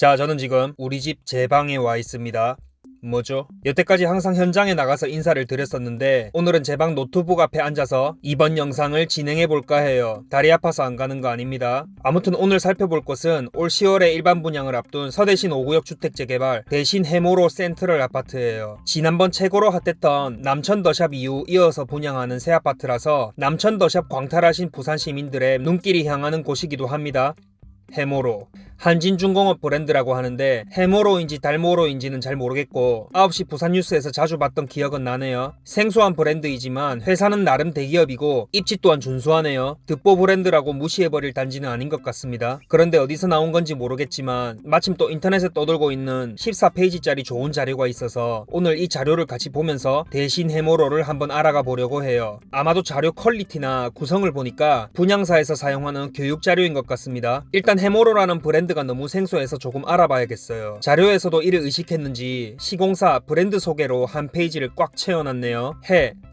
자, 저는 지금 우리 집 제 방에 와 있습니다. 뭐죠? 여태까지 항상 현장에 나가서 인사를 드렸었는데 오늘은 제 방 노트북 앞에 앉아서 이번 영상을 진행해볼까 해요. 다리 아파서 안 가는 거 아닙니다. 아무튼 오늘 살펴볼 곳은 올 10월에 일반 분양을 앞둔 서대신 5구역 주택 재개발 대신 해모로 센트럴 아파트예요. 지난번 최고로 핫했던 남천 더샵 이후 이어서 분양하는 새 아파트라서 남천 더샵 광탈하신 부산 시민들의 눈길이 향하는 곳이기도 합니다. 해모로 한진중공업 브랜드라고 하는데 해모로인지 달모로인지는 잘 모르겠고 9시 부산 뉴스에서 자주 봤던 기억은 나네요. 생소한 브랜드이지만 회사는 나름 대기업이고 입지 또한 준수하네요. 듣보 브랜드라고 무시해버릴 단지는 아닌 것 같습니다. 그런데 어디서 나온 건지 모르겠지만 마침 또 인터넷에 떠돌고 있는 14페이지짜리 좋은 자료가 있어서 오늘 이 자료를 같이 보면서 대신 해모로를 한번 알아가 보려고 해요. 아마도 자료 퀄리티나 구성을 보니까 분양사에서 사용하는 교육 자료인 것 같습니다. 일단 해모로라는 브랜드가 너무 생소해서 조금 알아봐야겠어요. 자료에서도 이를 의식했는지 시공사 브랜드 소개로 한 페이지를 꽉 채워놨네요.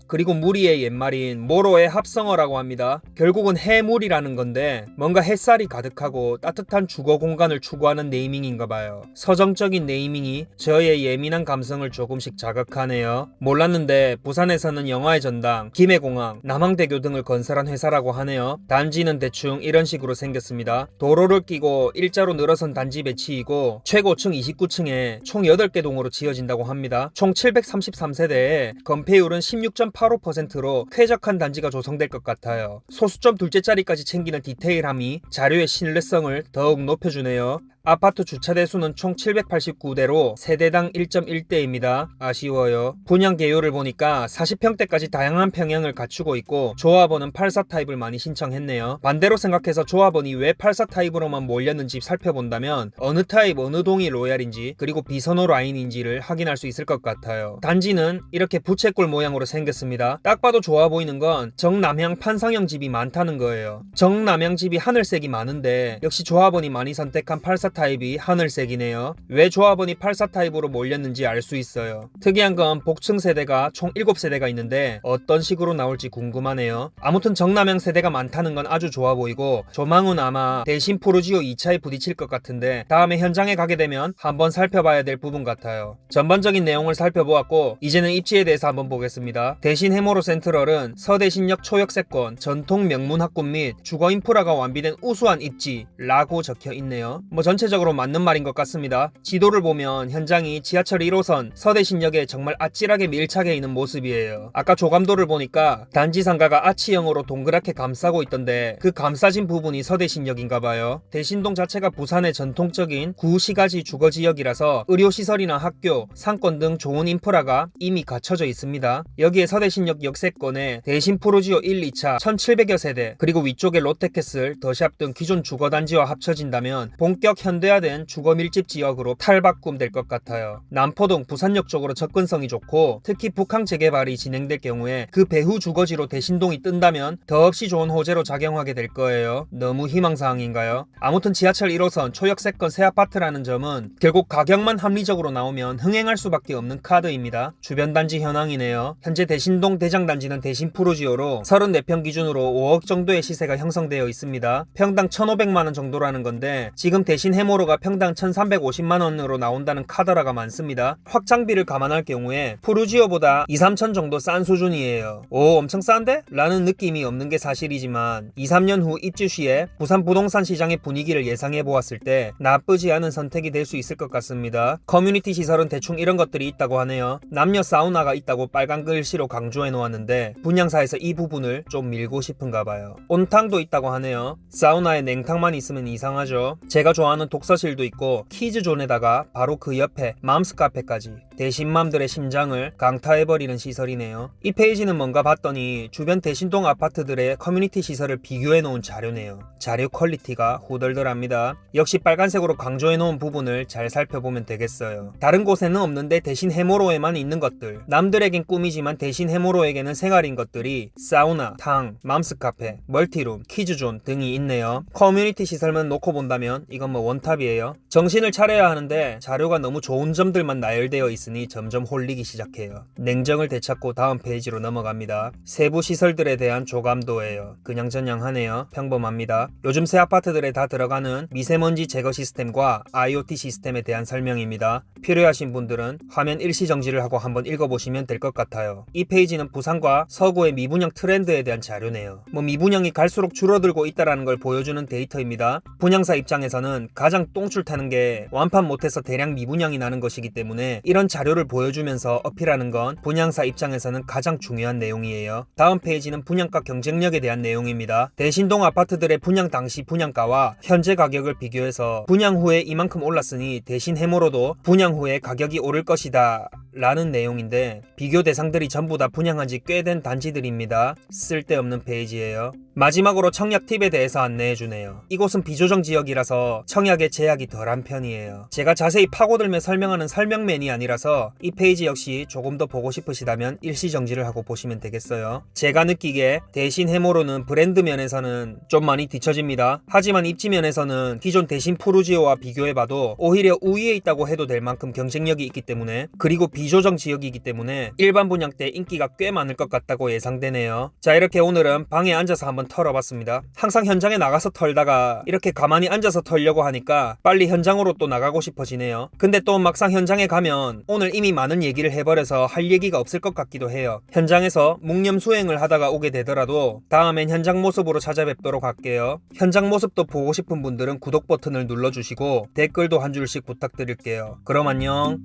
그리고 무리의 옛말인 모로의 합성어라고 합니다. 결국은 해물이라는 건데 뭔가 햇살이 가득하고 따뜻한 주거 공간을 추구하는 네이밍인가 봐요. 서정적인 네이밍이 저의 예민한 감성을 조금씩 자극하네요. 몰랐는데 부산에서는 영화의 전당, 김해공항, 남항대교 등을 건설한 회사라고 하네요. 단지는 대충 이런 식으로 생겼습니다. 도로를 끼고 일자로 늘어선 단지 배치이고 최고층 29층에 총 8개 동으로 지어진다고 합니다. 총 733세대에 건폐율은 16.85%로 쾌적한 단지가 조성될 것 같아요. 소수점 둘째 자리까지 챙기는 디테일함이 자료의 신뢰성을 더욱 높여주네요. 아파트 주차대 수는 총 789대로 세대당 1.1대입니다. 아쉬워요. 분양 개요를 보니까 40평대까지 다양한 평형을 갖추고 있고 조합원은 84 타입을 많이 신청했네요. 반대로 생각해서 조합원이 왜 84 타입으로만 몰렸는지 살펴본다면 어느 타입 어느 동이 로얄인지 그리고 비선호 라인인지를 확인할 수 있을 것 같아요. 단지는 이렇게 부채꼴 모양으로 생겼습니다. 딱 봐도 좋아 보이는 건 정남향 판상형 집이 많다는 거예요. 정남향 집이 하늘색이 많은데 역시 조합원이 많이 선택한 84 타입이 하늘색이네요. 왜 조합원이 84 타입으로 몰렸는지 알 수 있어요. 특이한 건 복층 세대가 총 7세대가 있는데 어떤 식으로 나올지 궁금하네요. 아무튼 정남향 세대가 많다는 건 아주 좋아 보이고 조망은 아마 대신 푸르지오 2차에 부딪힐 것 같은데 다음에 현장에 가게 되면 한번 살펴봐야 될 부분 같아요. 전반적인 내용을 살펴보았고 이제는 입지에 대해서 한번 보겠습니다. 대신 해모로 센트럴은 서대신역 초역세권, 전통 명문 학군 및 주거 인프라가 완비된 우수한 입지라고 적혀 있네요. 전체적으로 맞는 말인 것 같습니다. 지도를 보면 현장이 지하철 1호선 서대신역에 정말 아찔하게 밀착해 있는 모습이에요. 아까 조감도를 보니까 단지 상가가 아치형으로 동그랗게 감싸고 있던데 그 감싸진 부분이 서대신역인가봐요. 대신동 자체가 부산의 전통적인 구시가지 주거지역이라서 의료시설이나 학교, 상권 등 좋은 인프라가 이미 갖춰져 있습니다. 여기에 서대신역 역세권에 대신 푸르지오 1, 2차 1700여 세대 그리고 위쪽에 롯데캐슬, 더샵 등 기존 주거단지와 합쳐진다면 본격 현대화된 주거 밀집 지역으로 탈바꿈 될 것 같아요. 남포동 부산역 쪽으로 접근성이 좋고 특히 북항 재개발이 진행될 경우에 그 배후 주거지로 대신동이 뜬다면 더없이 좋은 호재로 작용하게 될 거예요. 너무 희망사항인가요? 아무튼 지하철 1호선 초역세권 새 아파트라는 점은 결국 가격만 합리적으로 나오면 흥행할 수밖에 없는 카드입니다. 주변 단지 현황이네요. 현재 대신동 대장단지는 대신 푸르지오로 34평 기준으로 5억 정도의 시세가 형성되어 있습니다. 평당 1,500만원 정도라는 건데 지금 대신 해모로가 평당 1,350만원으로 나온다는 카더라가 많습니다. 확장비를 감안할 경우에 푸르지오보다 2-3천 정도 싼 수준이에요. 오, 엄청 싼데? 라는 느낌이 없는 게 사실이지만 2-3년 후 입주 시에 부산 부동산 시장의 분위기를 예상해 보았을 때 나쁘지 않은 선택이 될 수 있을 것 같습니다. 커뮤니티 시설은 대충 이런 것들이 있다고 하네요. 남녀 사우나가 있다고 빨간 글씨로 강조해 놓았는데 분양사에서 이 부분을 좀 밀고 싶은가 봐요. 온탕도 있다고 하네요. 사우나에 냉탕만 있으면 이상하죠. 제가 좋아하는 독서실도 있고 키즈존에다가 바로 그 옆에 맘스 카페까지 대신맘들의 심장을 강타해버리는 시설이네요. 이 페이지는 뭔가 봤더니 주변 대신동 아파트들의 커뮤니티 시설을 비교해놓은 자료네요. 자료 퀄리티가 후덜덜합니다. 역시 빨간색으로 강조해놓은 부분을 잘 살펴보면 되겠어요. 다른 곳에는 없는데 대신 해모로에만 있는 것들, 남들에겐 꿈이지만 대신 해모로에게는 생활인 것들이 사우나, 탕, 맘스 카페, 멀티룸, 키즈존 등이 있네요. 커뮤니티 시설만 놓고 본다면 이건 원탑이에요. 정신을 차려야 하는데 자료가 너무 좋은 점들만 나열되어 있습니다. 있으니 점점 홀리기 시작해요. 냉정을 되찾고 다음 페이지로 넘어갑니다. 세부 시설들에 대한 조감도예요. 그냥저냥하네요. 평범합니다. 요즘 새 아파트들에 다 들어가는 미세먼지 제거 시스템과 IoT 시스템에 대한 설명입니다. 필요하신 분들은 화면 일시정지를 하고 한번 읽어보시면 될 것 같아요. 이 페이지는 부산과 서구의 미분양 트렌드에 대한 자료네요. 미분양이 갈수록 줄어들고 있다는 걸 보여주는 데이터입니다. 분양사 입장에서는 가장 똥줄 타는 게 완판 못해서 대량 미분양이 나는 것이기 때문에 이런 자료를 보여주면서 어필하는 건 분양사 입장에서는 가장 중요한 내용이에요. 다음 페이지는 분양가 경쟁력에 대한 내용입니다. 대신동 아파트들의 분양 당시 분양가와 현재 가격을 비교해서 분양 후에 이만큼 올랐으니 대신 해모로도 분양 후에 가격이 오를 것이다 라는 내용인데, 비교 대상들이 전부 다 분양한 지 꽤 된 단지들입니다. 쓸데없는 페이지예요. 마지막으로 청약 팁에 대해서 안내해주네요. 이곳은 비조정 지역이라서 청약의 제약이 덜한 편이에요. 제가 자세히 파고들며 설명하는 설명맨이 아니라서 이 페이지 역시 조금 더 보고 싶으시다면 일시정지를 하고 보시면 되겠어요. 제가 느끼기에 대신 해모로는 브랜드 면에서는 좀 많이 뒤처집니다. 하지만 입지 면에서는 기존 대신 푸르지오와 비교해봐도 오히려 우위에 있다고 해도 될 만큼 경쟁력이 있기 때문에, 그리고 비조정 지역이기 때문에 일반 분양 때 인기가 꽤 많을 것 같다고 예상되네요. 자, 이렇게 오늘은 방에 앉아서 한번 털어봤습니다. 항상 현장에 나가서 털다가 이렇게 가만히 앉아서 털려고 하니까 빨리 현장으로 또 나가고 싶어지네요. 근데 또 막상 현장에 가면 오늘 이미 많은 얘기를 해버려서 할 얘기가 없을 것 같기도 해요. 현장에서 묵념 수행을 하다가 오게 되더라도 다음엔 현장 모습으로 찾아뵙도록 할게요. 현장 모습도 보고 싶은 분들은 구독 버튼을 눌러주시고 댓글도 한 줄씩 부탁드릴게요. 그럼 안녕.